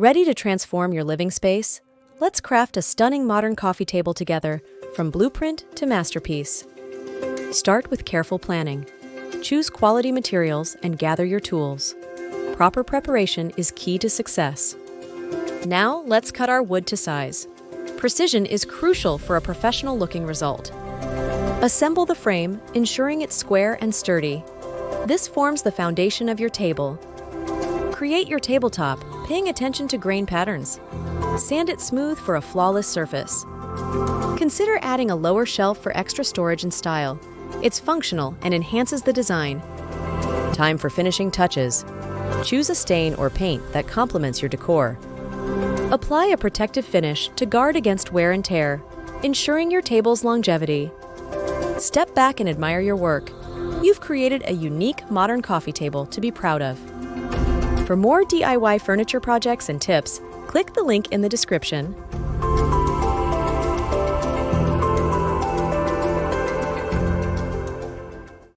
Ready to transform your living space? Let's craft a stunning modern coffee table together, from blueprint to masterpiece. Start with careful planning. Choose quality materials and gather your tools. Proper preparation is key to success. Now, let's cut our wood to size. Precision is crucial for a professional-looking result. Assemble the frame, ensuring it's square and sturdy. This forms the foundation of your table. Create your tabletop, paying attention to grain patterns. Sand it smooth for a flawless surface. Consider adding a lower shelf for extra storage and style. It's functional and enhances the design. Time for finishing touches. Choose a stain or paint that complements your decor. Apply a protective finish to guard against wear and tear, ensuring your table's longevity. Step back and admire your work. You've created a unique modern coffee table to be proud of. For more DIY furniture projects and tips, click the link in the description.